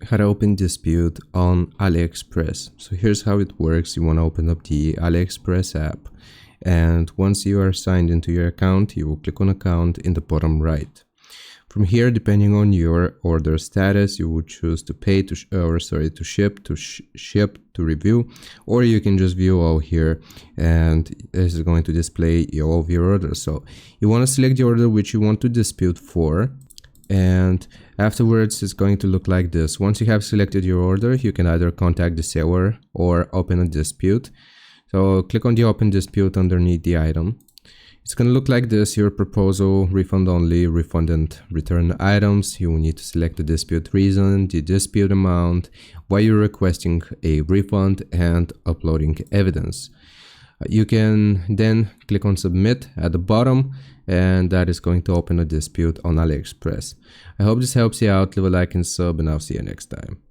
how to open dispute on Aliexpress. So here's how it works. You want to open up the Aliexpress app, and once you are signed into your account, you will click on account in the bottom right. From here, depending on your order status, you would choose to pay, to ship, to review, or you can just view all here, and this is going to display all of your orders. So you want to select the order which you want to dispute for, and afterwards it's going to look like this. Once you have selected your order, you can either contact the seller or open a dispute. So click on the open dispute underneath the item. It's going to look like this: your proposal, refund only, refund and return items. You will need to select the dispute reason, the dispute amount, why you're requesting a refund, and uploading evidence. You can then click on submit at the bottom, and that is going to open a dispute on Aliexpress. I hope this helps you out. Leave a like and sub, and I'll see you next time.